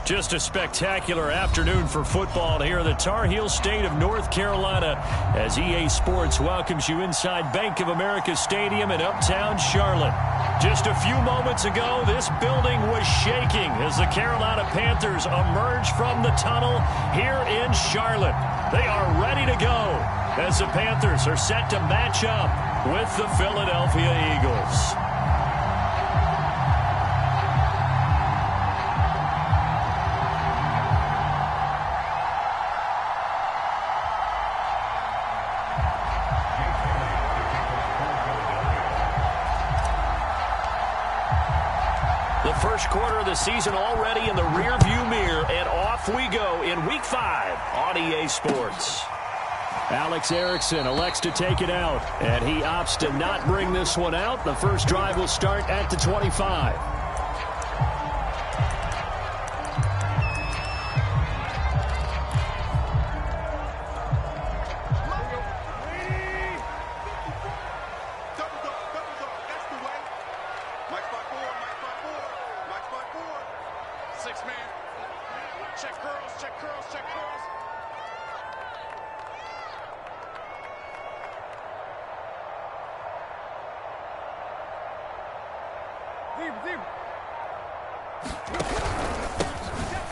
Just a spectacular afternoon for football here in the Tar Heel state of North Carolina as EA Sports welcomes you inside Bank of America Stadium in uptown Charlotte. Just a few moments ago, this building was shaking as the Carolina Panthers emerged from the tunnel here in Charlotte. They are ready to go as the Panthers are set to match up with the Philadelphia Eagles. First quarter of the season already in the rearview mirror, and off we go in Week 5 on EA Sports. Alex Erickson elects to take it out, and he opts to not bring this one out. The first drive will start at the 25.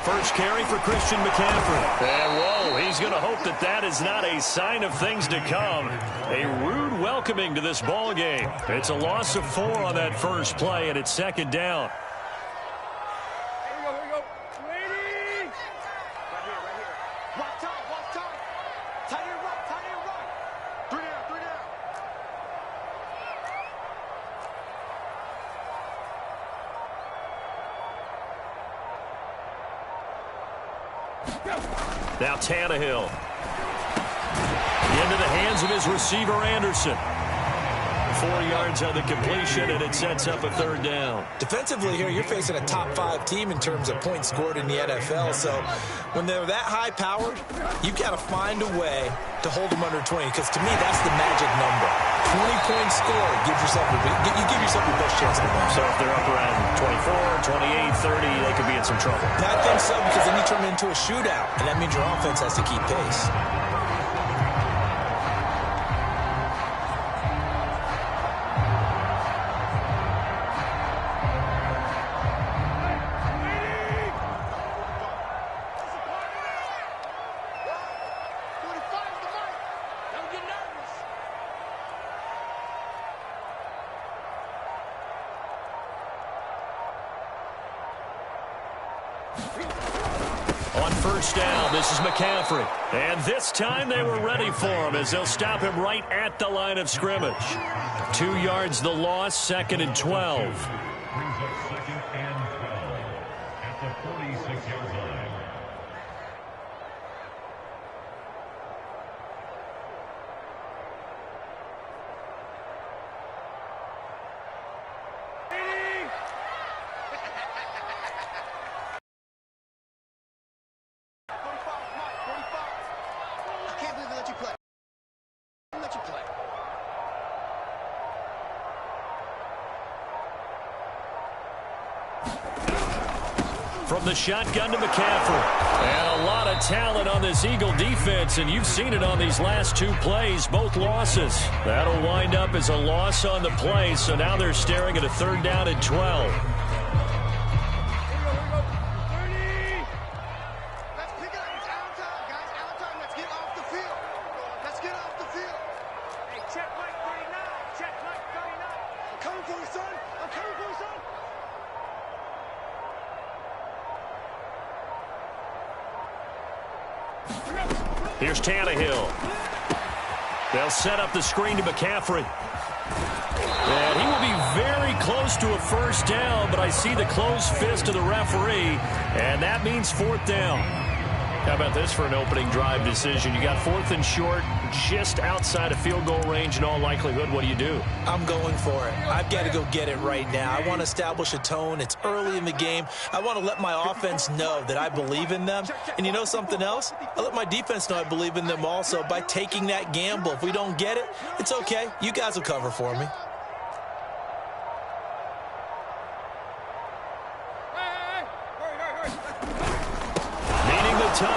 First carry for Christian McCaffrey. And whoa, he's going to hope that that is not a sign of things to come. A rude welcoming to this ball game. It's a loss of 4 on that first play, and it's second down. Now Tannehill. Into the hands of his receiver, Anderson. 4 yards on the completion, and it sets up a third down. Defensively here, you're facing a top-5 team in terms of points scored in the NFL. So when they're that high-powered, you've got to find a way to hold them under 20. Because to me, that's the magic number. 20 points scored gives yourself you give yourself your best chance to win. So if they're up around 24, 28, 30, they could be in some trouble. I think so, because then you turn it into a shootout, and that means your offense has to keep pace. On first down, this is McCaffrey. And this time they were ready for him as they'll stop him right at the line of scrimmage. 2 yards the loss, 2nd and 12. From the shotgun to McCaffrey. And a lot of talent on this Eagle defense, and you've seen it on these last 2 plays, both losses. That'll wind up as a loss on the play, so now they're staring at a 3rd down and 12. Here's Tannehill. They'll set up the screen to McCaffrey. And he will be very close to a first down, but I see the closed fist of the referee, and that means 4th down. How about this for an opening drive decision? You got 4th and short, just outside of field goal range in all likelihood. What do you do? I'm going for it. I've got to go get it right now. I want to establish a tone. It's early in the game. I want to let my offense know that I believe in them. And you know something else? I let my defense know I believe in them also by taking that gamble. If we don't get it, it's okay. You guys will cover for me.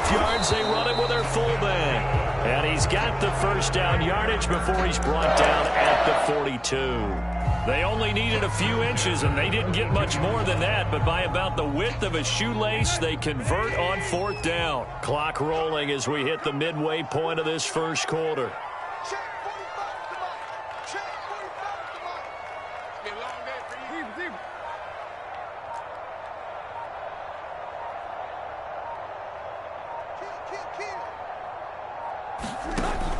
2.5 yards. They run it with their fullback. And he's got the first down yardage before he's brought down at the 42. They only needed a few inches, and they didn't get much more than that. But by about the width of a shoelace, they convert on 4th down. Clock rolling as we hit the midway point of this first quarter.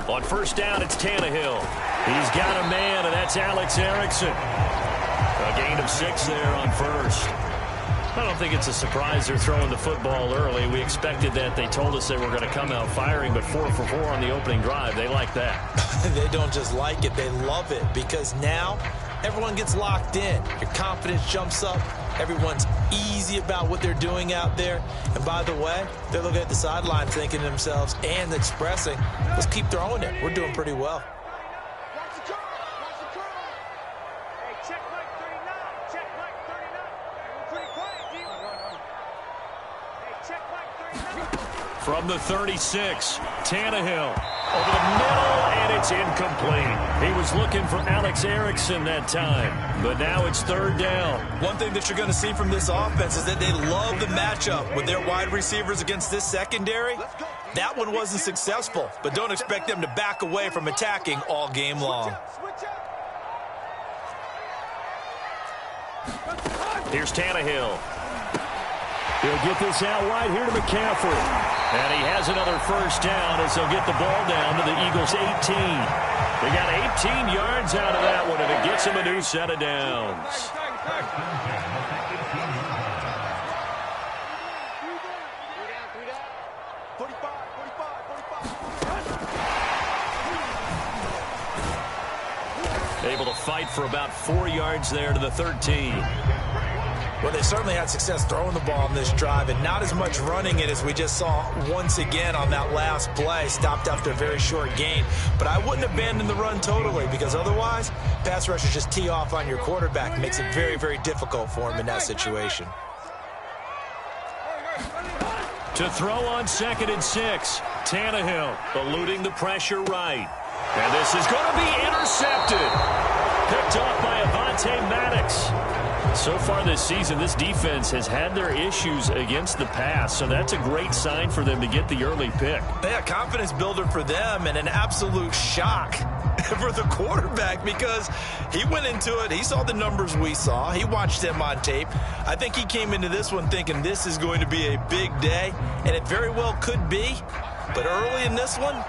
On first down, it's Tannehill. He's got a man, and that's Alex Erickson. A gain of 6 there on first. I don't think it's a surprise they're throwing the football early. We expected that. They told us they were going to come out firing, but 4 for 4 on the opening drive. They like that. They don't just like it, they love it, because now everyone gets locked in. Your confidence jumps up. Everyone's easy about what they're doing out there. And by the way, they're looking at the sideline thinking to themselves and expressing, let's keep throwing it. We're doing pretty well. From the 36, Tannehill over the middle, and it's incomplete. He was looking for Alex Erickson that time, but now it's 3rd down. One thing that you're going to see from this offense is that they love the matchup with their wide receivers against this secondary. That one wasn't successful, but don't expect them to back away from attacking all game long. Here's Tannehill. He'll get this out wide here to McCaffrey. And he has another first down as they'll get the ball down to the Eagles' 18. They got 18 yards out of that one, and it gets them a new set of downs. Able to fight for about 4 yards there to the 13. Well, they certainly had success throwing the ball on this drive, and not as much running it as we just saw once again on that last play. Stopped after a very short gain. But I wouldn't abandon the run totally, because otherwise, pass rushers just tee off on your quarterback. It makes it very, very difficult for him in that situation. To throw on 2nd and 6, Tannehill eluding the pressure right. And this is going to be intercepted. Picked off by Avonte Maddox. So far this season, this defense has had their issues against the pass, so that's a great sign for them to get the early pick. Yeah, confidence builder for them, and an absolute shock for the quarterback, because he went into it, he saw the numbers we saw, he watched them on tape. I think he came into this one thinking this is going to be a big day, and it very well could be, but early in this one,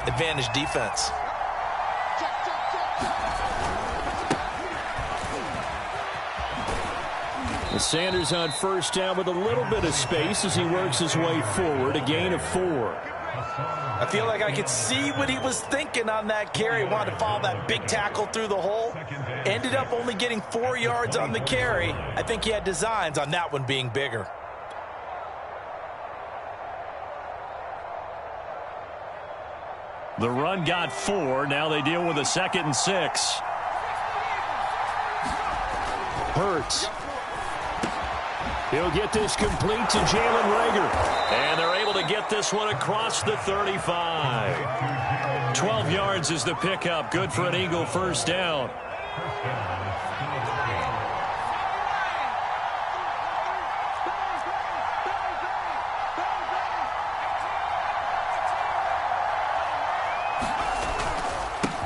advantage defense. Sanders on first down with a little bit of space as he works his way forward, a gain of 4. I feel like I could see what he was thinking on that carry. Wanted to follow that big tackle through the hole. Ended up only getting 4 yards on the carry. I think he had designs on that one being bigger. The run got 4. Now they deal with a 2nd and 6. Hurts. He'll get this complete to Jalen Reagor. And they're able to get this one across the 35. 12 yards is the pickup. Good for an Eagle first down.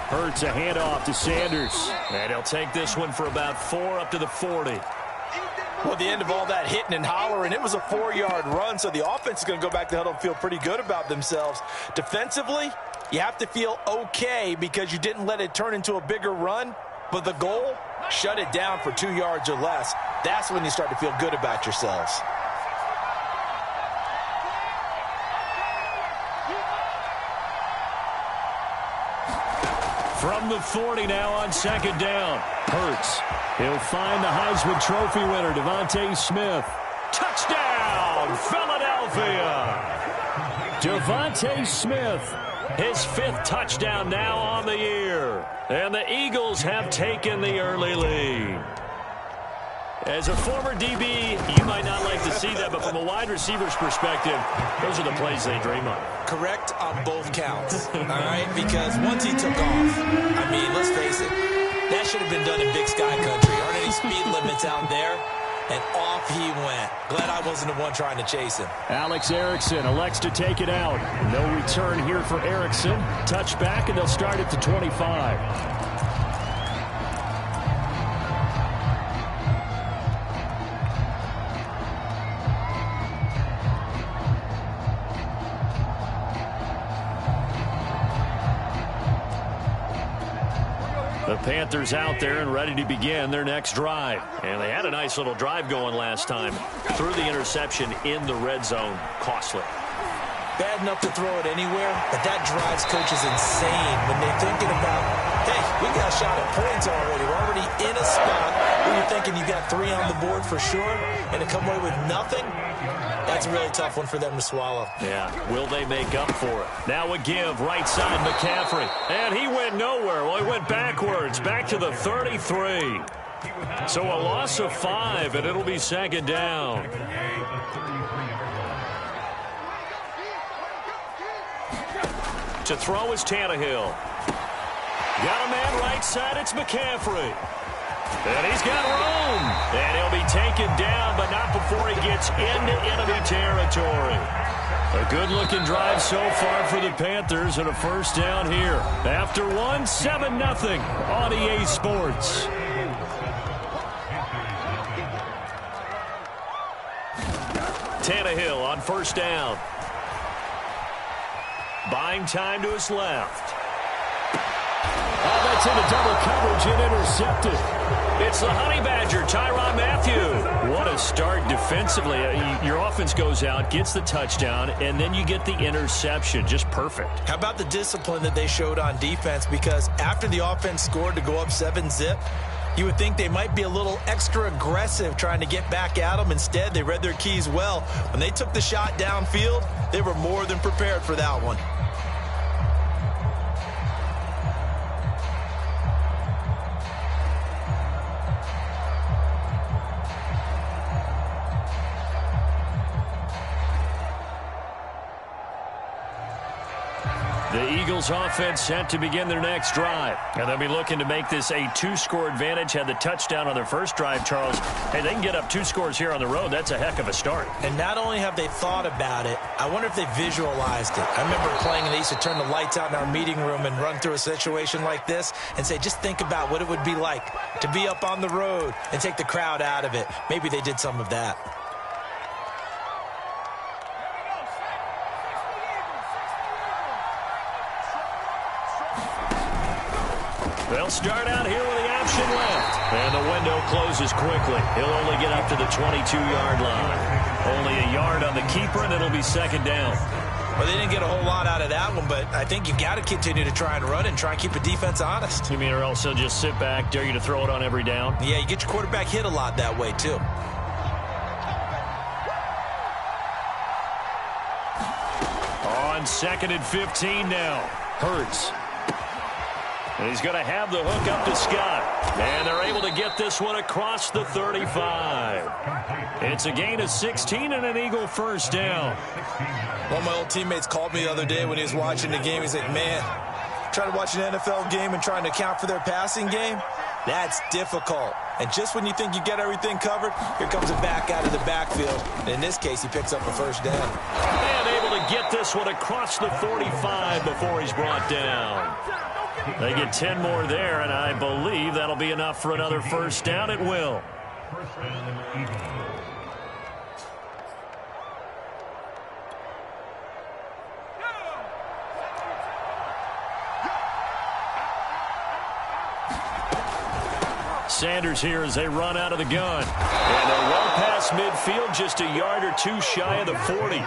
Hurts a handoff to Sanders. And he'll take this one for about 4 up to the 40. Well, at the end of all that hitting and hollering, it was a 4-yard run, so the offense is going to go back to huddle and feel pretty good about themselves. Defensively, you have to feel okay because you didn't let it turn into a bigger run, but the goal, shut it down for 2 yards or less. That's when you start to feel good about yourselves. From the 40 now on 2nd down. Hurts. He'll find the Heisman Trophy winner, DeVonta Smith. Touchdown, Philadelphia! DeVonta Smith, his 5th touchdown now on the year. And the Eagles have taken the early lead. As a former DB, you might not like to see that, but from a wide receiver's perspective, those are the plays they dream of. Correct on both counts, all right? Because once he took off, I mean, let's face it, that should have been done in Big Sky Country. Aren't any speed limits out there? And off he went. Glad I wasn't the one trying to chase him. Alex Erickson elects to take it out. No return here for Erickson. Touchback, and they'll start at the 25. The Panthers out there and ready to begin their next drive. And they had a nice little drive going last time. Threw the interception in the red zone. Costly. Bad enough to throw it anywhere, but that drives coaches insane when they're thinking about, hey, we got a shot at points already. We're already in a spot where you're thinking you got 3 on the board for sure, and to come away with nothing, that's a really tough one for them to swallow. Yeah, will they make up for it? Now a give, right side, McCaffrey. And he went nowhere. Well, he went backwards, back to the 33. So a loss of 5, and it'll be second down. To throw is Tannehill. Got a man right side, it's McCaffrey. And he's got room. And he'll be taken down, but not before he gets into enemy territory. A good-looking drive so far for the Panthers and a first down here. After one, 7-0 on EA Sports. Tannehill on first down. Buying time to his left. Oh, that's into double coverage and intercepted. It's the Honey Badger, Tyrann Mathieu. What a start defensively. Your offense goes out, gets the touchdown, and then you get the interception. Just perfect. How about the discipline that they showed on defense? Because after the offense scored to go up 7-zip, you would think they might be a little extra aggressive trying to get back at them. Instead, they read their keys well. When they took the shot downfield, they were more than prepared for that one. The Eagles offense set to begin their next drive. And they'll be looking to make this a 2-score advantage. Had the touchdown on their first drive, Charles. Hey, they can get up 2 scores here on the road. That's a heck of a start. And not only have they thought about it, I wonder if they visualized it. I remember playing and they used to turn the lights out in our meeting room and run through a situation like this and say, just think about what it would be like to be up on the road and take the crowd out of it. Maybe they did some of that. They'll start out here with the option left. And the window closes quickly. He'll only get up to the 22-yard line. Only a yard on the keeper, and it'll be second down. Well, they didn't get a whole lot out of that one, but I think you've got to continue to try and run and try and keep the defense honest. You mean, or else they'll just sit back, dare you to throw it on every down? Yeah, you get your quarterback hit a lot that way, too. On 2nd and 15 now. Hurts. And he's going to have the hook up to Scott. And they're able to get this one across the 35. It's a gain of 16 and an Eagle first down. One of my old teammates called me the other day when he was watching the game. He's like, man, trying to watch an NFL game and trying to account for their passing game, that's difficult. And just when you think you get everything covered, here comes a back out of the backfield. And in this case, he picks up a first down. And able to get this one across the 45 before he's brought down. They get 10 more there, and I believe that'll be enough for another first down. It will. Sanders here as they run out of the gun. And they're well past midfield, just a yard or two shy of the 40.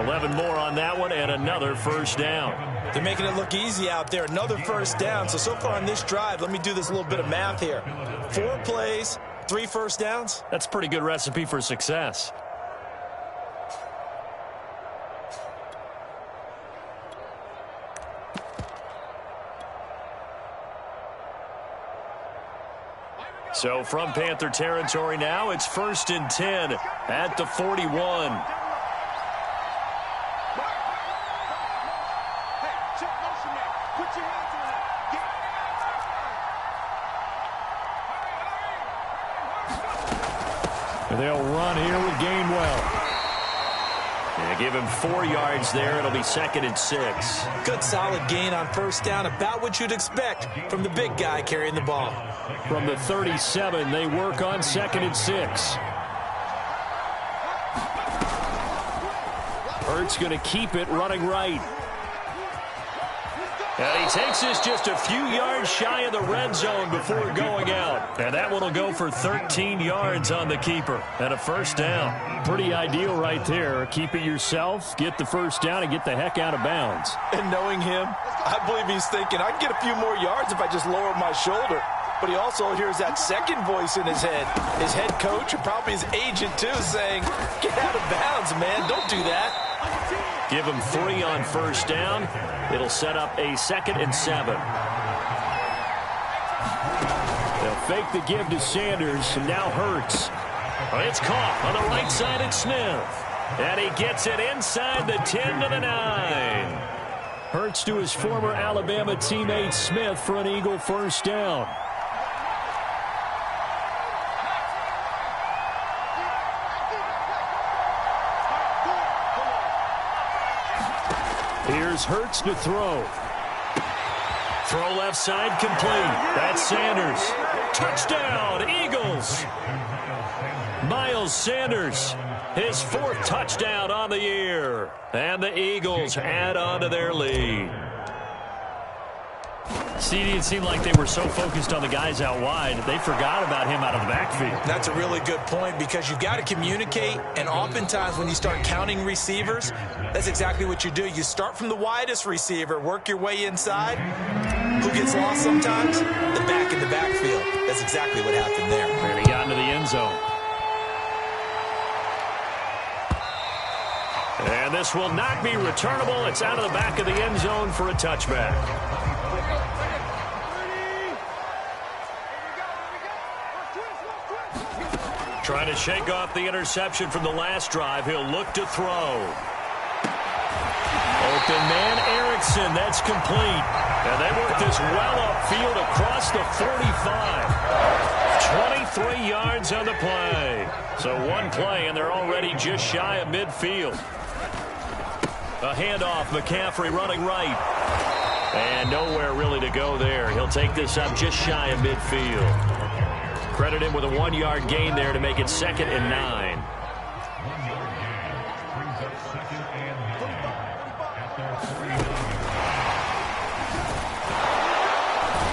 11 more on that one, and another first down. They're making it look easy out there. Another first down. So far on this drive, let me do this little bit of math here. 4 plays, 3 first downs. That's a pretty good recipe for success. So from Panther territory now, it's 1st and 10 at the 41. They'll run here with Gainwell. Yeah, give him 4 yards there. It'll be 2nd and 6. Good solid gain on 1st down, about what you'd expect from the big guy carrying the ball. From the 37, they work on 2nd and 6. Hurts going to keep it running right. And he takes this just a few yards shy of the red zone before going out. And that one will go for 13 yards on the keeper and a 1st down. Pretty ideal right there. Keep it yourself, get the 1st down, and get the heck out of bounds. And knowing him, I believe he's thinking, I can get a few more yards if I just lower my shoulder. But he also hears that second voice in his head. His head coach and probably his agent, too, saying, get out of bounds, man. Don't do that. Give him 3 on 1st down. It'll set up a 2nd and 7. They'll fake the give to Sanders, and now Hurts. It's caught on the right side at Smith. And he gets it inside the 10 to the 9. Hurts to his former Alabama teammate Smith for an Eagle 1st down. Here's Hurts to throw. Throw left side complete. That's Sanders. Touchdown, Eagles. Miles Sanders, his 4th touchdown on the year. And the Eagles add on to their lead. CD, it seemed like they were so focused on the guys out wide, they forgot about him out of the backfield. That's a really good point because you've got to communicate, and oftentimes when you start counting receivers, that's exactly what you do. You start from the widest receiver, work your way inside. Who gets lost sometimes? The back in the backfield. That's exactly what happened there. And he got into the end zone. And this will not be returnable. It's out of the back of the end zone for a touchback. Trying to shake off the interception from the last drive. He'll look to throw. Open man, Erickson. That's complete. And they work this well upfield across the 45. 23 yards on the play. So 1 play, and they're already just shy of midfield. A handoff, McCaffrey running right. And nowhere really to go there. He'll take this up just shy of midfield. Credit him with a 1-yard gain there to make it 2nd and 9.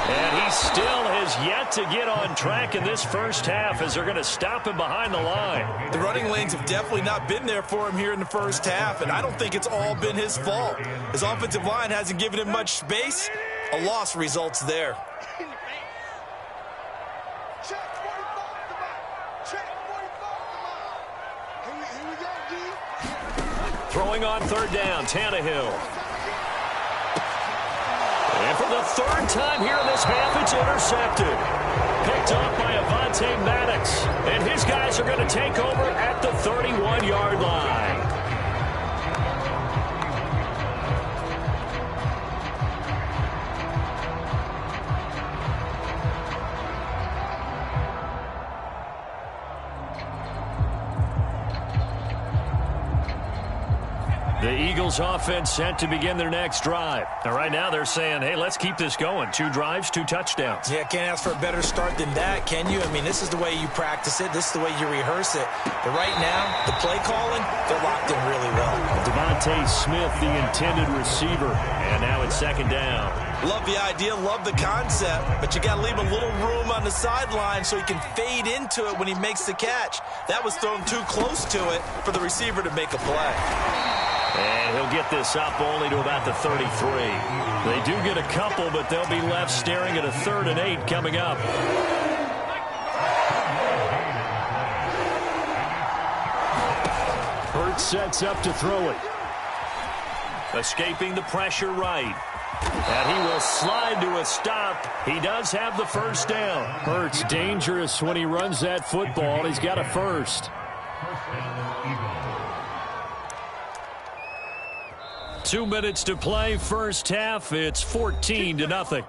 And he still has yet to get on track in this 1st half as they're going to stop him behind the line. The running lanes have definitely not been there for him here in the 1st half, and I don't think it's all been his fault. His offensive line hasn't given him much space. A loss results there. Throwing on 3rd down, Tannehill. And for the 3rd time here in this half, it's intercepted. Picked off by Avonte Maddox. And his guys are going to take over at the 31-yard line. The Eagles offense set to begin their next drive. Now, right now they're saying, hey, let's keep this going. 2 drives, 2 touchdowns. Yeah, can't ask for a better start than that, can you? I mean, this is the way you practice it. This is the way you rehearse it. But right now, the play calling, they're locked in really well. Devontae Smith, the intended receiver. And now it's 2nd down. Love the idea, love the concept, but you got to leave a little room on the sideline so he can fade into it when he makes the catch. That was thrown too close to it for the receiver to make a play. And he'll get this up only to about the 33. They do get a couple, but they'll be left staring at a 3rd and 8 coming up. Hurts sets up to throw it. Escaping the pressure right. And he will slide to a stop. He does have the first down. Hurts dangerous when he runs that football. He's got a first. 2 minutes to play, first half. It's 14-0.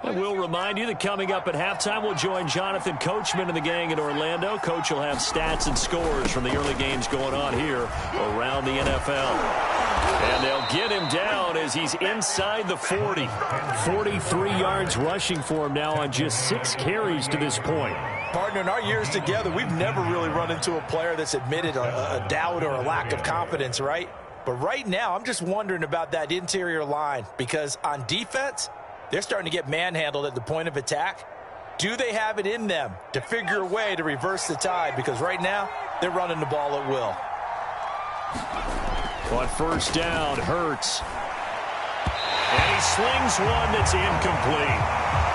And we'll remind you that coming up at halftime, we'll join Jonathan Coachman and the gang in Orlando. Coach will have stats and scores from the early games going on here around the NFL. And they'll get him down as he's inside the 40. 43 yards rushing for him now on just 6 carries to this point. Partner, in our years together, we've never really run into a player that's admitted a doubt or a lack of confidence, right? But right now, I'm just wondering about that interior line because on defense, they're starting to get manhandled at the point of attack. Do they have it in them to figure a way to reverse the tide? Because right now, they're running the ball at will. On first down, Hurts. And he slings one that's incomplete.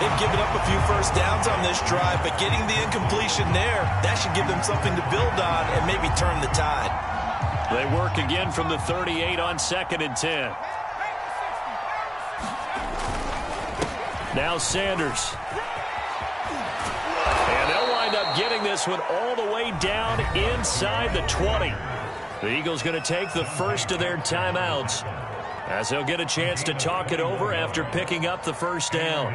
They've given up a few first downs on this drive, but getting the incompletion there, that should give them something to build on and maybe turn the tide. They work again from the 38 on 2nd and 10. Now Sanders. And they'll wind up getting this one all the way down inside the 20. The Eagles going to take the first of their timeouts as they'll get a chance to talk it over after picking up the first down.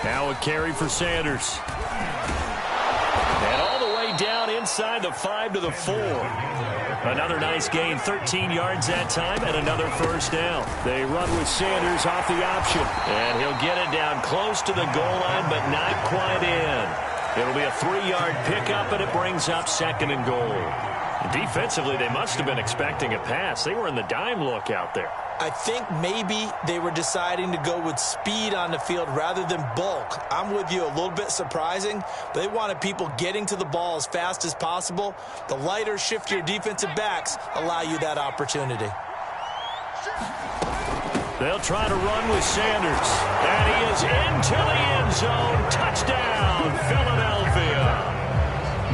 Now a carry for Sanders. And all the way down inside the 5 to the 4. Another nice gain, 13 yards that time, and another first down. They run with Sanders off the option. And he'll get it down close to the goal line, but not quite in. It'll be a 3-yard pickup, and it brings up 2nd and goal. Defensively, they must have been expecting a pass. They were in the dime look out there. I think maybe they were deciding to go with speed on the field rather than bulk. I'm with you, a little bit surprising. They wanted people getting to the ball as fast as possible. The lighter, shiftier defensive backs allow you that opportunity. They'll try to run with Sanders. And he is into the end zone. Touchdown, Philadelphia.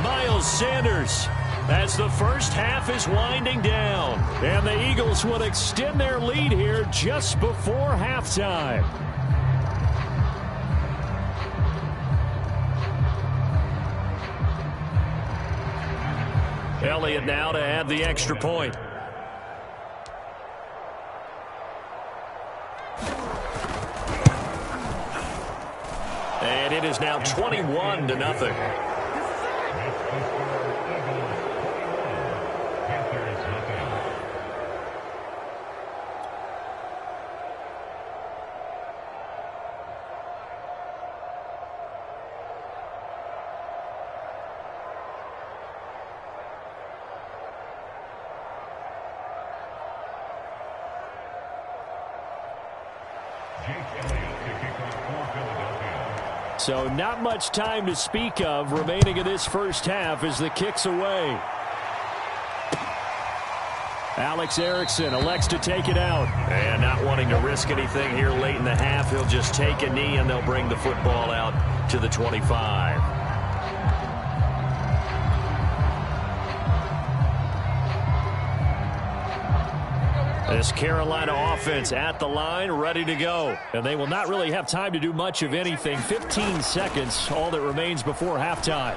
Miles Sanders, as the first half is winding down. And the Eagles will extend their lead here just before halftime. Elliott now to add the extra point. And it is now 21-0. So not much time to speak of remaining in this first half as the kick's away. Alex Erickson elects to take it out. And not wanting to risk anything here late in the half, he'll just take a knee and they'll bring the football out to the 25. This Carolina offense at the line, ready to go. And they will not really have time to do much of anything. 15 seconds, all that remains before halftime.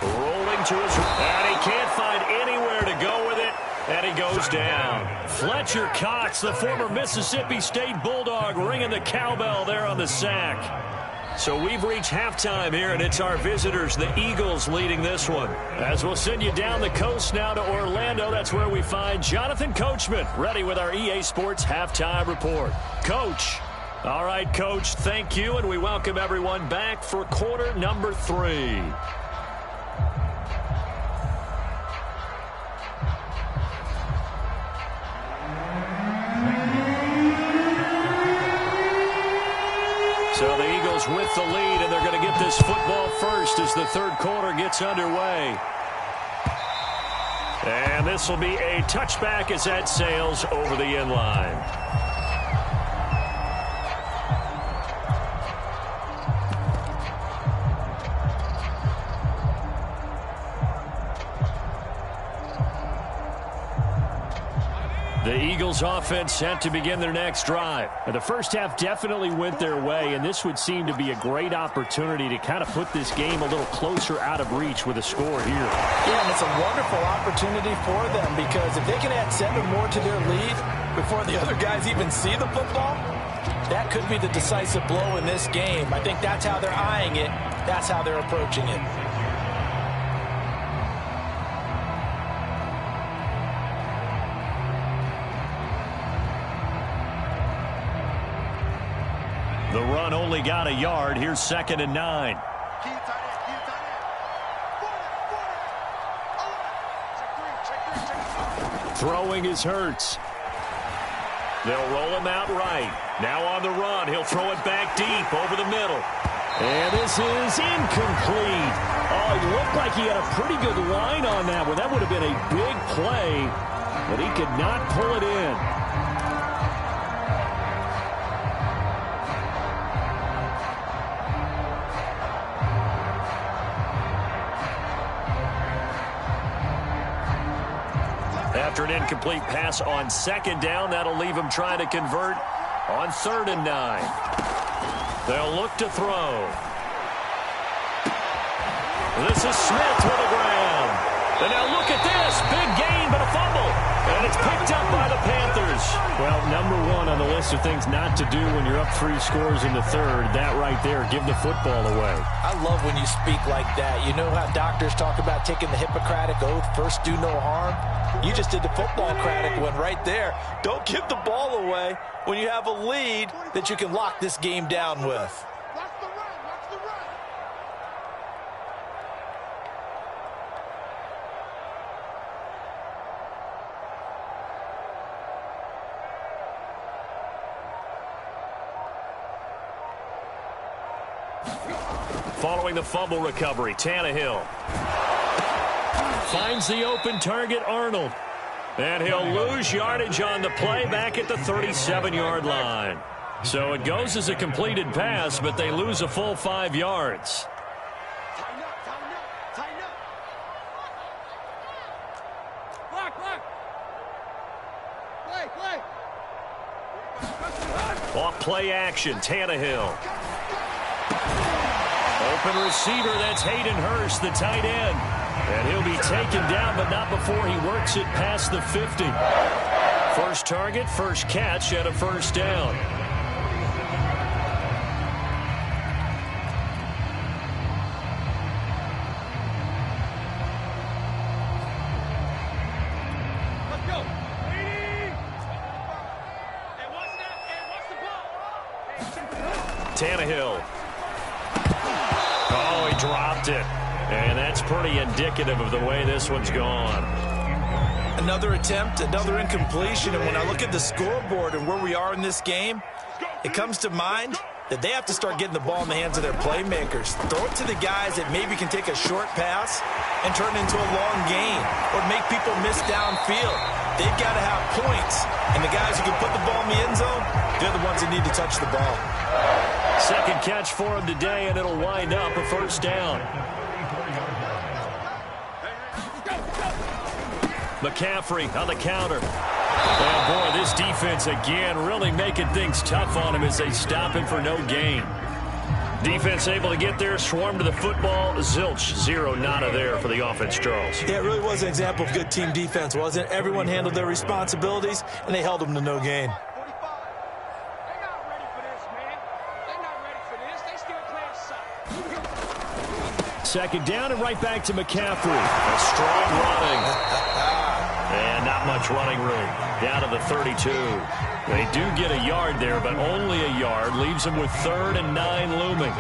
Rolling to his right, and he can't find anywhere to go with it, and he goes down. Fletcher Cox, the former Mississippi State Bulldog, ringing the cowbell there on the sack. So we've reached halftime here, and it's our visitors, the Eagles, leading this one. As we'll send you down the coast now to Orlando, that's where we find Jonathan Coachman, ready with our EA Sports Halftime Report. Coach. All right, Coach, thank you, and we welcome everyone back for quarter number 3. the lead, and they're going to get this football first as the third quarter gets underway. And this will be a touchback as that sails over the end line. The Eagles offense set to begin their next drive. The first half definitely went their way, and this would seem to be a great opportunity to kind of put this game a little closer out of reach with a score here. Yeah, and it's a wonderful opportunity for them because if they can add 7 more to their lead before the other guys even see the football, that could be the decisive blow in this game. I think that's how they're eyeing it. That's how they're approaching it. The run only got a yard. Here's 2nd and 9. Throwing is Hurts. They'll roll him out right. Now on the run. He'll throw it back deep over the middle. And this is incomplete. Oh, he looked like he had a pretty good line on that one. That would have been a big play, but he could not pull it in. After an incomplete pass on 2nd down, that'll leave him trying to convert on 3rd and 9. They'll look to throw. This is Smith to the ground. And now look at this. Big gain, but a fumble. And it's picked up by the Panthers. Well, number 1 on the list of things not to do when you're up 3 scores in the third. That right there, give the football away. I love when you speak like that. You know how doctors talk about taking the Hippocratic Oath, first do no harm? You just did the football-cratic one right there. Don't give the ball away when you have a lead that you can lock this game down with. Following the fumble recovery, Tannehill finds the open target, Arnold. And he'll lose yardage on the play back at the 37-yard line. So it goes as a completed pass, but they lose a full 5 yards. Off play action, Tannehill. Open receiver, that's Hayden Hurst, the tight end. And he'll be taken down, but not before he works it past the 50. First target, first catch, and a first down. Let's go. Tannehill. Oh, he dropped it. And that's pretty indicative of the way this one's gone. Another attempt, another incompletion. And when I look at the scoreboard and where we are in this game, it comes to mind that they have to start getting the ball in the hands of their playmakers. Throw it to the guys that maybe can take a short pass and turn it into a long gain or make people miss downfield. They've got to have points. And the guys who can put the ball in the end zone, they're the ones that need to touch the ball. Second catch for him today, and it'll wind up a first down. McCaffrey on the counter. Oh, boy, this defense again really making things tough on him as they stop him for no gain. Defense able to get there, swarm to the football. Zilch, 0 nada there for the offense, Charles. Yeah, it really was an example of good team defense, wasn't it? Everyone handled their responsibilities, and they held them to no gain. Second down and right back to McCaffrey. A strong running. And not much running room. Down to the 32. They do get a yard there, but only a yard. Leaves them with 3rd and 9 looming.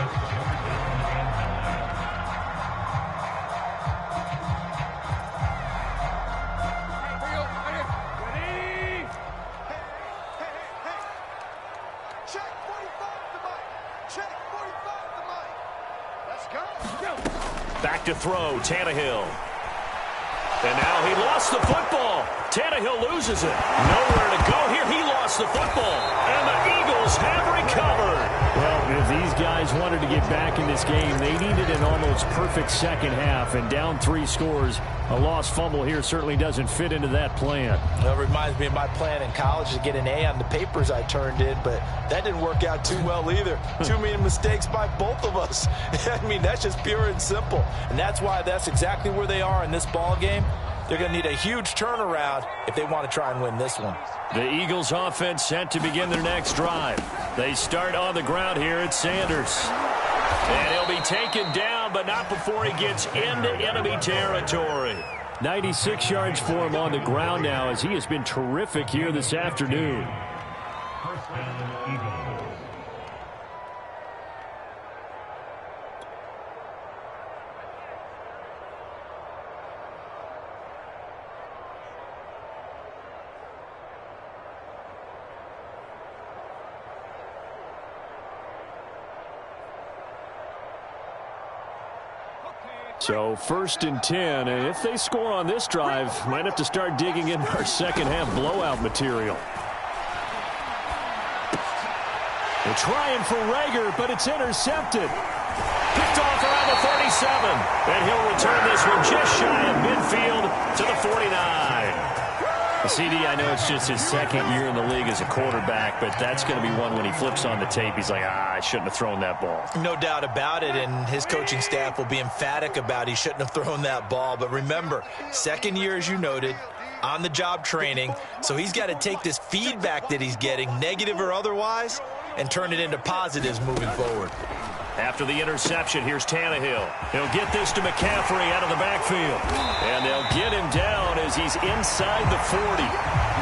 back to throw. Tannehill. And now he lost the football. Tannehill loses it. Nowhere to go here. He lost the football. And the Eagles have recovered. Well, if these guys wanted to get back in this game, they needed an almost perfect second half. And down 3 scores, a lost fumble here certainly doesn't fit into that plan. Well, it reminds me of my plan in college to get an A on the papers I turned in, but that didn't work out too well either. Too many mistakes by both of us. I mean, that's just pure and simple. And that's why that's exactly where they are in this ball game. They're going to need a huge turnaround if they want to try and win this one. The Eagles offense set to begin their next drive. They start on the ground here at Sanders. And he'll be taken down, but not before he gets into enemy territory. 96 yards for him on the ground now, as he has been terrific here this afternoon. First down, Eagles. So 1st and 10, and if they score on this drive, might have to start digging in our second half blowout material. They're trying for Rager, but it's intercepted. Picked off around the 37. And he'll return this one just shy of midfield to the 49. CD, I know it's just his second year in the league as a quarterback, but that's going to be one when he flips on the tape. He's like, I shouldn't have thrown that ball. No doubt about it, and his coaching staff will be emphatic about he shouldn't have thrown that ball. But remember, second year, as you noted, on-the-job training, so he's got to take this feedback that he's getting, negative or otherwise, and turn it into positives moving forward. After the interception, here's Tannehill. He'll get this to McCaffrey out of the backfield. And they'll get him down as he's inside the 40.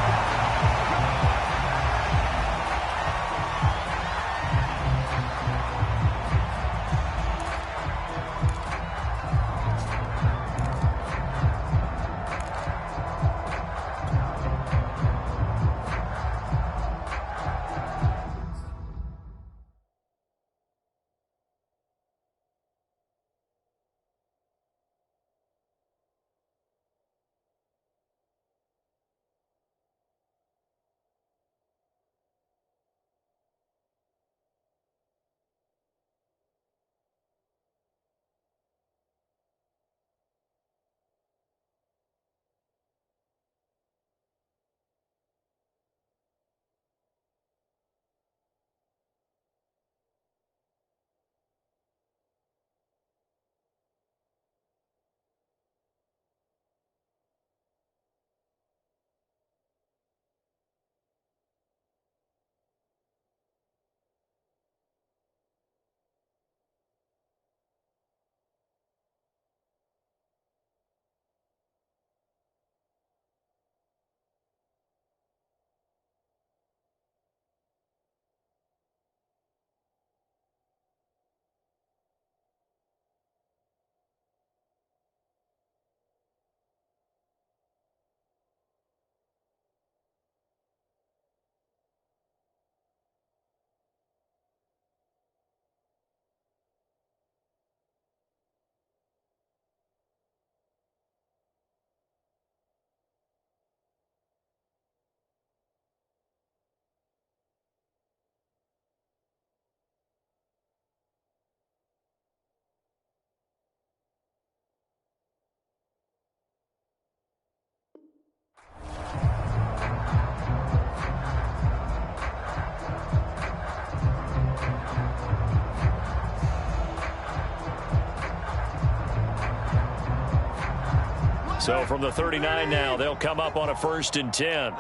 So from the 39 now, they'll come up on a 1st and 10.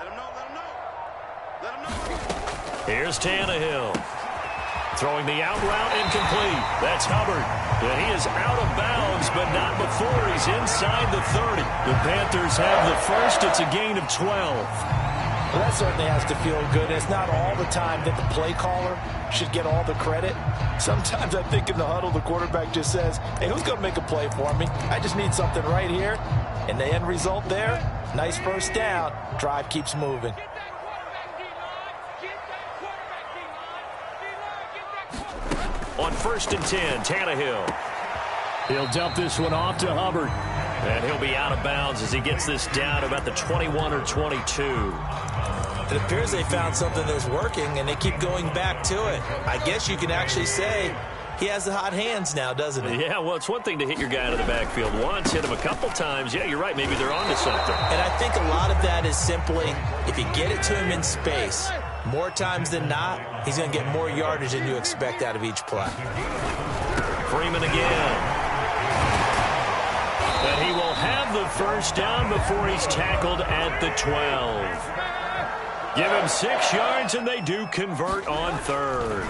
Here's Tannehill. Throwing the out route incomplete. That's Hubbard. And he is out of bounds, but not before he's inside the 30. The Panthers have the first. It's a gain of 12. Well, that certainly has to feel good. It's not all the time that the play caller should get all the credit. Sometimes I think in the huddle, the quarterback just says, hey, who's going to make a play for me? I just need something right here. And the end result there, nice first down. Drive keeps moving. On 1st and 10, Tannehill. He'll dump this one off to Hubbard. And he'll be out of bounds as he gets this down about the 21 or 22. It appears they found something that's working, and they keep going back to it. I guess you can actually say he has the hot hands now, doesn't he? Yeah, well, it's one thing to hit your guy out of the backfield once, hit him a couple times. Yeah, you're right. Maybe they're onto something. And I think a lot of that is simply if you get it to him in space, more times than not, he's going to get more yardage than you expect out of each play. Freeman again. And he will have the first down before he's tackled at the 12. Give him 6 yards, and they do convert on third.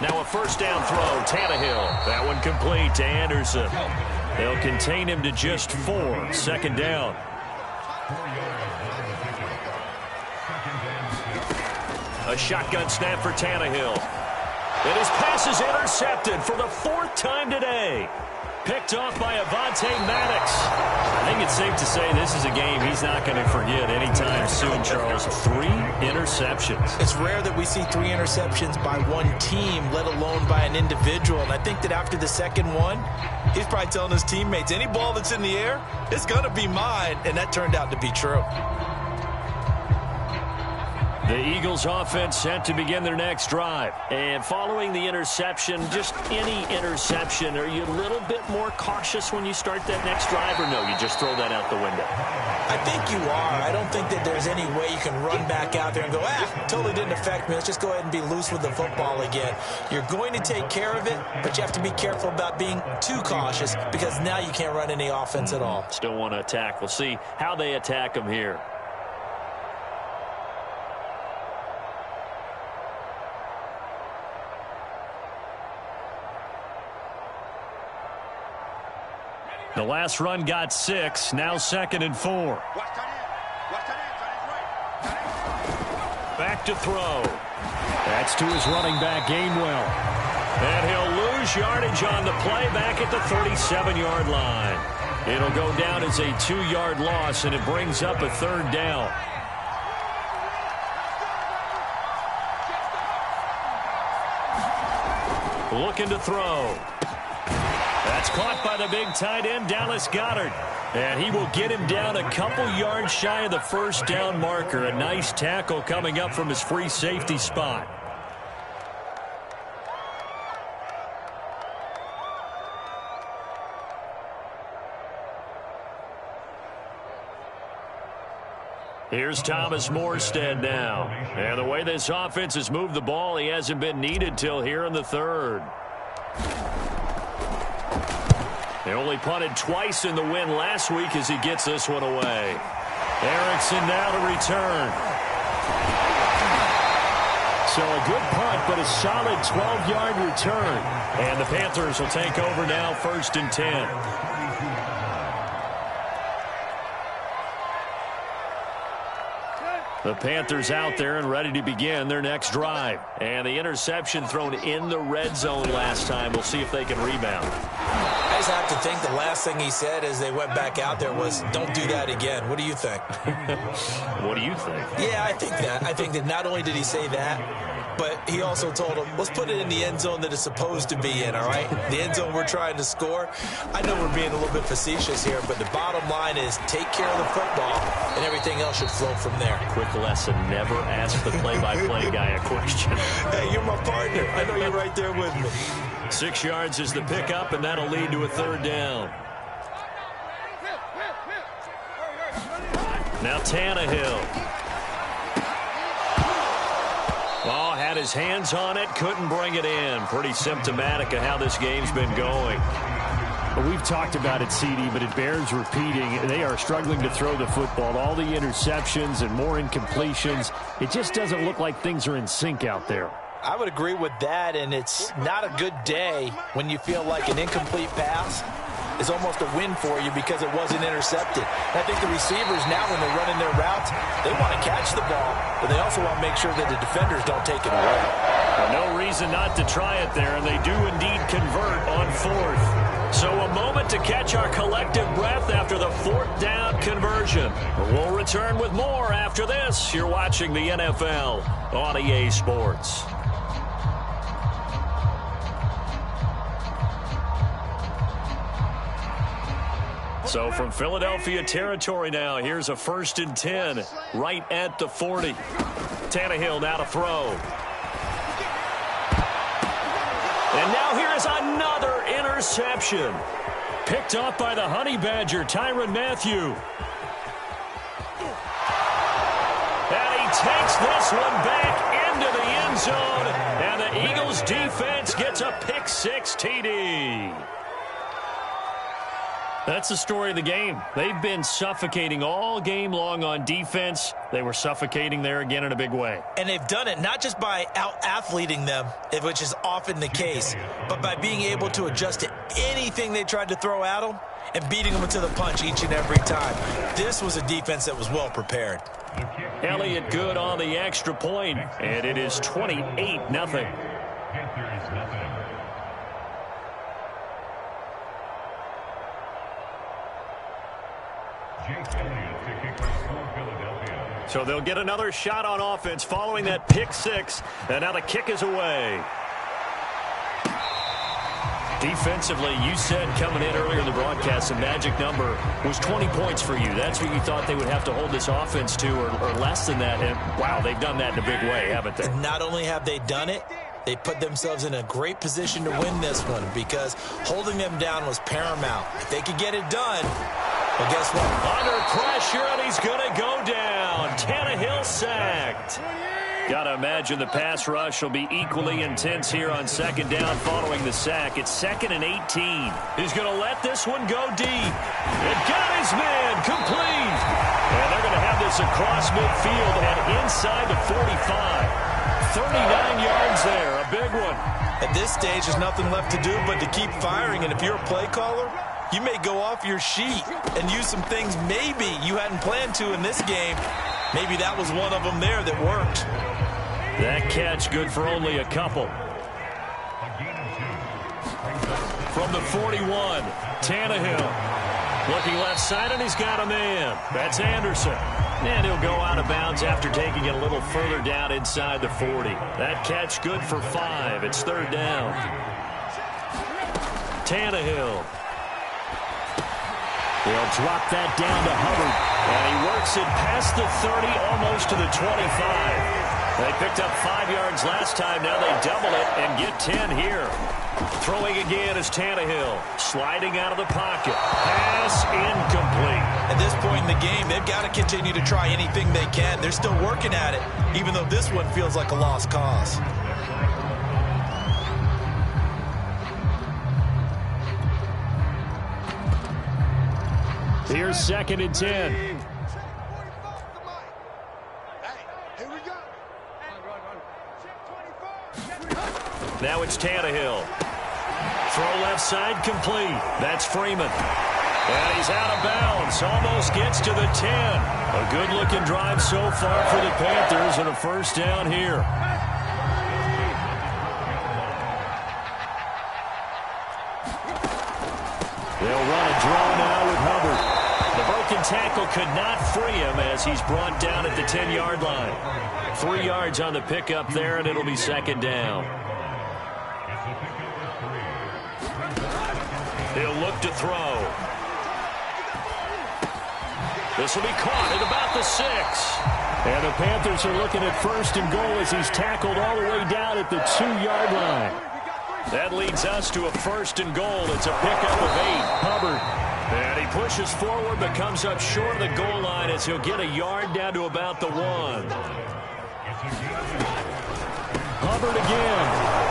Now a first down throw, Tannehill. That one complete to Anderson. They'll contain him to just 4. Second down. A shotgun snap for Tannehill. And his pass is intercepted for the 4th time today. Picked off by Avonte Maddox. I think it's safe to say this is a game he's not going to forget anytime soon, Charles. 3 interceptions. It's rare that we see 3 interceptions by one team, let alone by an individual. And I think that after the second one, he's probably telling his teammates, any ball that's in the air, it's going to be mine. And that turned out to be true. The Eagles offense set to begin their next drive. And following the interception, just any interception, are you a little bit more cautious when you start that next drive, or no, you just throw that out the window? I think you are. I don't think that there's any way you can run back out there and go, totally didn't affect me. Let's just go ahead and be loose with the football again. You're going to take care of it, but you have to be careful about being too cautious because now you can't run any offense at all. Still want to attack. We'll see how they attack them here. The last run got 6, now 2nd and 4. Back to throw. That's to his running back, Gainwell. And he'll lose yardage on the play back at the 37-yard line. It'll go down as a 2-yard loss, and it brings up a 3rd down. Looking to throw. That's caught by the big tight end, Dallas Goedert. And he will get him down a couple yards shy of the first down marker. A nice tackle coming up from his free safety spot. Here's Thomas Morstead now. And the way this offense has moved the ball, he hasn't been needed till here in the 3rd. They only punted twice in the win last week as he gets this one away. Erickson now to return. So a good punt, but a solid 12-yard return. And the Panthers will take over now, 1st and 10. The Panthers out there and ready to begin their next drive. And the interception thrown in the red zone last time. We'll see if they can rebound. I just have to think the last thing he said as they went back out there was, don't do that again. What do you think? What do you think? Yeah, I think that. I think that not only did he say that, but he also told him, let's put it in the end zone that it's supposed to be in, all right? The end zone we're trying to score. I know we're being a little bit facetious here, but the bottom line is take care of the football, and everything else should flow from there. Quick lesson, never ask the play-by-play guy a question. Hey, you're my partner. I know you're right there with me. 6 yards is the pickup, and that'll lead to a 3rd down. Now Tannehill. Oh, had his hands on it, couldn't bring it in. Pretty symptomatic of how this game's been going. Well, we've talked about it, CD, but it bears repeating. They are struggling to throw the football. All the interceptions and more incompletions. It just doesn't look like things are in sync out there. I would agree with that, and it's not a good day when you feel like an incomplete pass is almost a win for you because it wasn't intercepted. And I think the receivers now, when they're running their routes, they want to catch the ball, but they also want to make sure that the defenders don't take it away. No reason not to try it there, and they do indeed convert on 4th. So a moment to catch our collective breath after the 4th down conversion. We'll return with more after this. You're watching the NFL on EA Sports. So from Philadelphia territory now, here's a 1st and 10 right at the 40. Tannehill now to throw. And now here's another interception. Picked up by the Honey Badger, Tyrann Mathieu. And he takes this one back into the end zone. And the Eagles defense gets a pick 6 TD. That's the story of the game. They've been suffocating all game long on defense. They were suffocating there again in a big way. And they've done it not just by out-athleting them, which is often the case, but by being able to adjust to anything they tried to throw at them and beating them to the punch each and every time. This was a defense that was well prepared. Elliott good on the extra point, and it is 28-0. Panthers nothing. Jake Elliott to kick for Philadelphia. So they'll get another shot on offense following that pick 6, and now the kick is away. Defensively, you said coming in earlier in the broadcast, the magic number was 20 points for you. That's what you thought they would have to hold this offense to, or less than that. And, wow, they've done that in a big way, haven't they? And not only have they done it, they put themselves in a great position to win this one because holding them down was paramount. If they could get it done, well, guess what? Under pressure, and he's going to go down. Tannehill sacked. Got to imagine the pass rush will be equally intense here on 2nd down following the sack. It's 2nd and 18. He's going to let this one go deep. It got his man complete. And they're going to have this across midfield and inside the 45. 39 yards there, a big one. At this stage, there's nothing left to do but to keep firing. And if you're a play caller, you may go off your sheet and use some things maybe you hadn't planned to in this game. Maybe that was one of them there that worked. That catch good for only a couple. From the 41, Tannehill. Looking left side, and he's got a man. That's Anderson. And he'll go out of bounds after taking it a little further down inside the 40. That catch good for 5. It's 3rd down. Tannehill. He'll drop that down to Hubbard. And he works it past the 30, almost to the 25. They picked up 5 yards last time. Now they double it and get 10 here. Throwing again is Tannehill. Sliding out of the pocket. Pass incomplete. At this point in the game, they've got to continue to try anything they can. They're still working at it, even though this one feels like a lost cause. Here's 2nd and 10. Now it's Tannehill. Throw left side complete. That's Freeman. And he's out of bounds. Almost gets to the 10. A good-looking drive so far for the Panthers and a 1st down here. They'll run a draw now with Hubbard. The broken tackle could not free him as he's brought down at the 10-yard line. 3 yards on the pickup there, and it'll be 2nd down. He'll look to throw. This will be caught at about the 6. And the Panthers are looking at 1st and goal as he's tackled all the way down at the 2-yard line. That leads us to a 1st and goal. It's a pickup of 8. Hubbard. And he pushes forward but comes up short of the goal line as he'll get a yard down to about the 1. Hubbard again.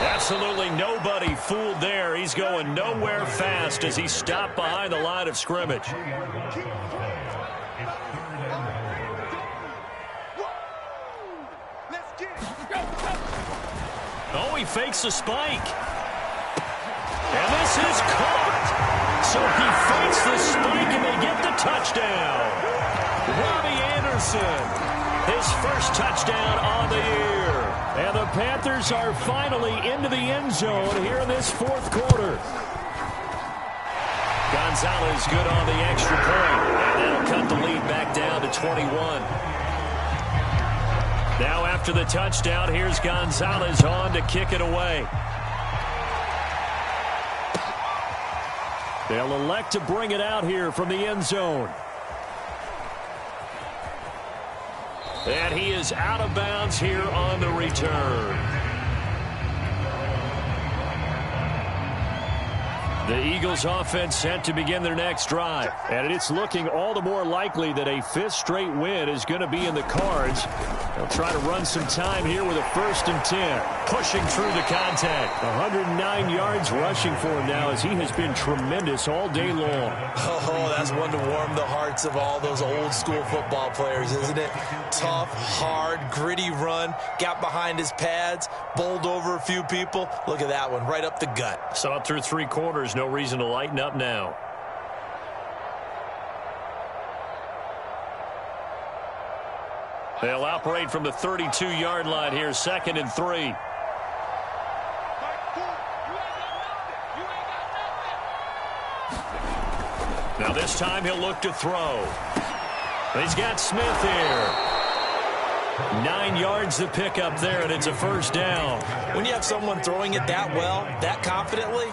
Absolutely nobody fooled there. He's going nowhere fast as he stopped behind the line of scrimmage. Oh, he fakes the spike. And this is caught. So he fakes the spike and they get the touchdown. Robbie Anderson, his 1st touchdown on the year. And the Panthers are finally into the end zone here in this 4th quarter. Gonzalez good on the extra point. And that'll cut the lead back down to 21. Now after the touchdown, here's Gonzalez on to kick it away. They'll elect to bring it out here from the end zone. And he is out of bounds here on the return. The Eagles offense set to begin their next drive. And it's looking all the more likely that a fifth straight win is going to be in the cards. They'll try to run some time here with a 1st and 10. Pushing through the contact. 109 yards rushing for him now as he has been tremendous all day long. Oh, that's one to warm the hearts of all those old school football players, isn't it? Tough, hard, gritty run. Got behind his pads, bowled over a few people. Look at that one, right up the gut. Saw it through 3 quarters. No reason to lighten up now. They'll operate from the 32-yard line here, 2nd and 3. Now this time he'll look to throw. He's got Smith here. 9 yards to pick up there, and it's a 1st down. When you have someone throwing it that well, that confidently,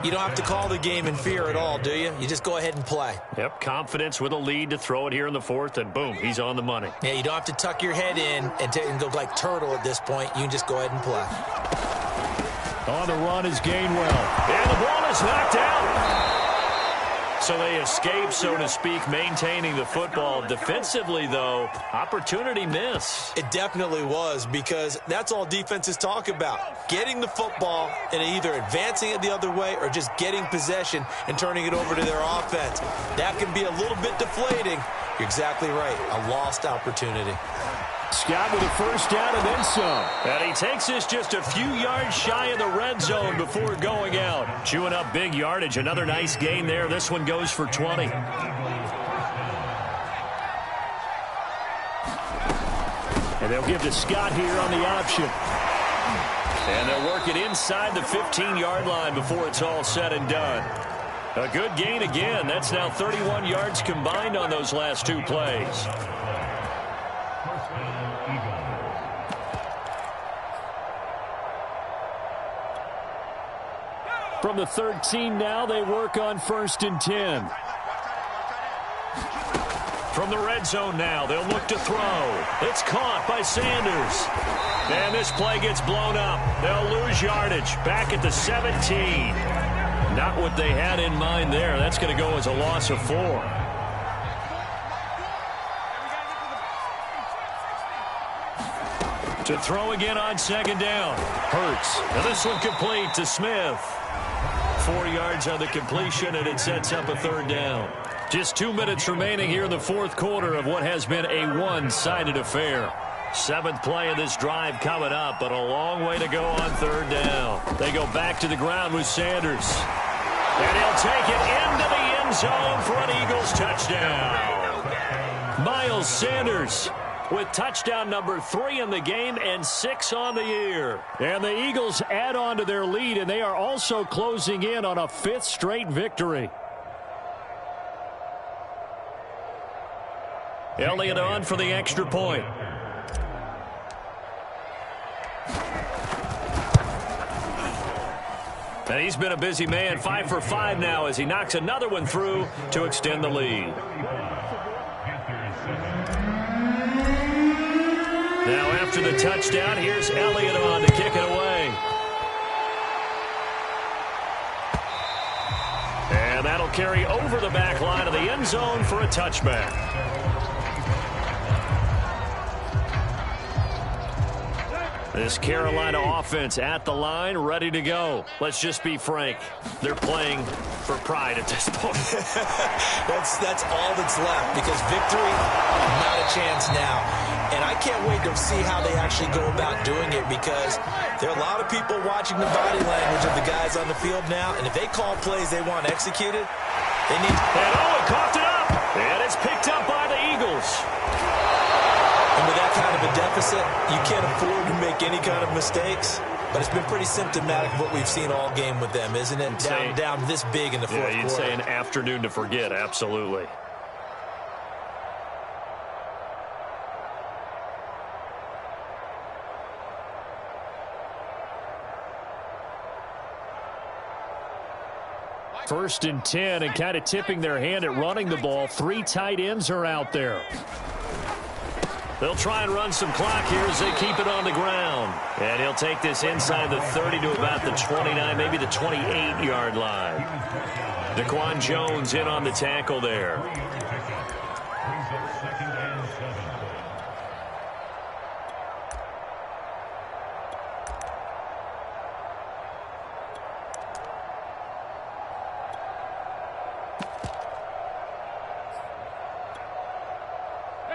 you don't have to call the game in fear at all, do you? You just go ahead and play. Yep, confidence with a lead to throw it here in the 4th, and boom, he's on the money. Yeah, you don't have to tuck your head in and go like turtle at this point. You can just go ahead and play. On the run is Gainwell. And the ball is knocked out. So they escape, so to speak, maintaining the football. Defensively, though, opportunity miss. It definitely was, because that's all defenses talk about. Getting the football and either advancing it the other way or just getting possession and turning it over to their offense. That can be a little bit deflating. You're exactly right. A lost opportunity. Scott with a 1st down and then some. And he takes this just a few yards shy of the red zone before going out. Chewing up big yardage. Another nice gain there. This one goes for 20. And they'll give to Scott here on the option. And they'll work it inside the 15-yard line before it's all said and done. A good gain again. That's now 31 yards combined on those last 2 plays. From the 13 now, they work on 1st and 10. From the red zone now, they'll look to throw. It's caught by Sanders. And this play gets blown up. They'll lose yardage. Back at the 17. Not what they had in mind there. That's going to go as a loss of 4. To throw again on 2nd down. Hurts. And this one complete to Smith. 4 yards on the completion, and it sets up a 3rd down. Just 2 minutes remaining here in the 4th quarter of what has been a one-sided affair. 7th play of this drive coming up, but a long way to go on 3rd down. They go back to the ground with Sanders. And he'll take it into the end zone for an Eagles touchdown. Miles Sanders with touchdown number 3 in the game and 6 on the year. And the Eagles add on to their lead, and they are also closing in on a 5th straight victory. Elliott on for the extra point. And he's been a busy man, 5 for 5 now as he knocks another one through to extend the lead. Now after the touchdown, here's Elliott on to kick it away. And that'll carry over the back line of the end zone for a touchback. This Carolina offense at the line, ready to go. Let's just be frank. They're playing for pride at this point. That's all that's left, because victory, not a chance now. And I can't wait to see how they actually go about doing it, because there are a lot of people watching the body language of the guys on the field now, and if they call plays they want executed, they need... And Owen coughed it up, and it's picked up by the Eagles. And with that kind of a deficit, you can't afford to make any kind of mistakes. But it's been pretty symptomatic of what we've seen all game with them, isn't it? Down this big in the fourth quarter. Yeah, you'd say an afternoon to forget, absolutely. 1st and 10, and kind of tipping their hand at running the ball. 3 tight ends are out there. They'll try and run some clock here as they keep it on the ground. And he'll take this inside the 30 to about the 29, maybe the 28-yard line. Daquan Jones in on the tackle there.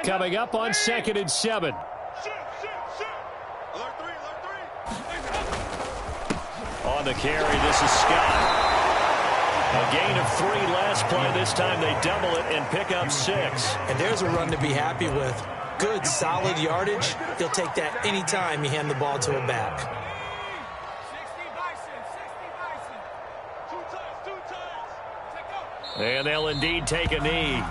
Coming up on 2nd and 7. On the carry, this is Scott. A gain of 3 last play. This time they double it and pick up 6. And there's a run to be happy with. Good, solid yardage. He'll take that any time you hand the ball to a back. And they'll indeed take a knee.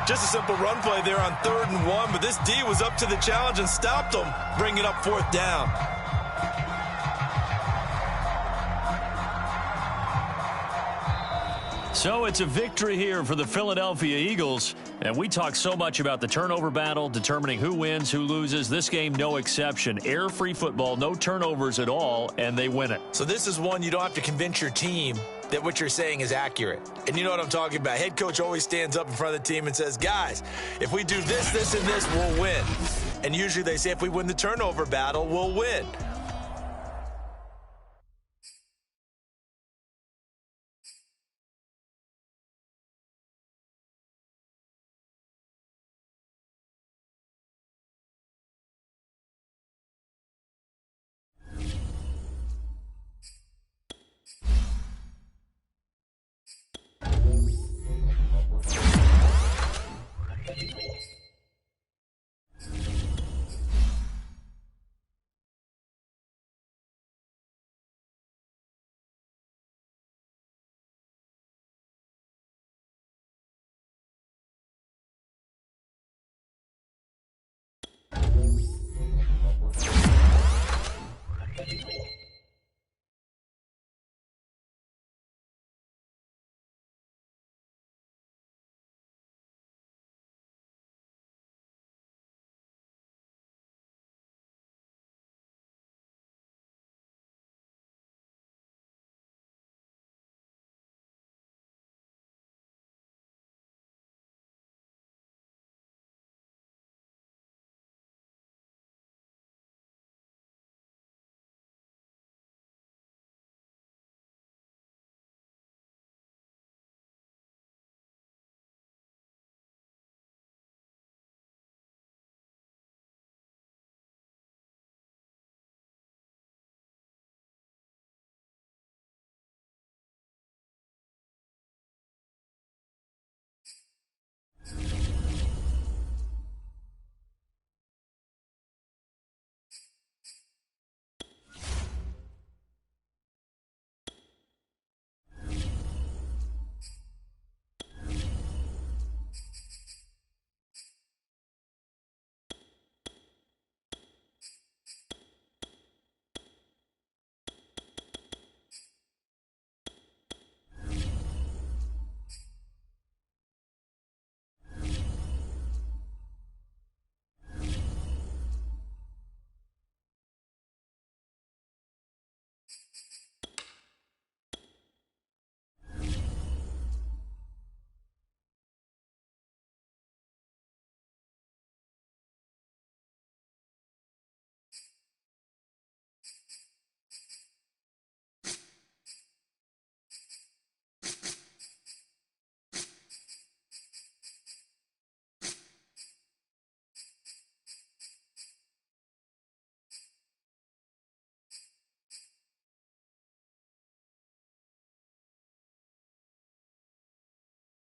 Just a simple run play there on 3rd and 1, but this D was up to the challenge and stopped them, bringing up 4th down. So it's a victory here for the Philadelphia Eagles. And we talk so much about the turnover battle, determining who wins, who loses. This game, no exception. Air-free football, no turnovers at all, and they win it. So this is one you don't have to convince your team that what you're saying is accurate. And you know what I'm talking about. Head coach always stands up in front of the team and says, guys, if we do this, this, and this, we'll win. And usually they say if we win the turnover battle, we'll win.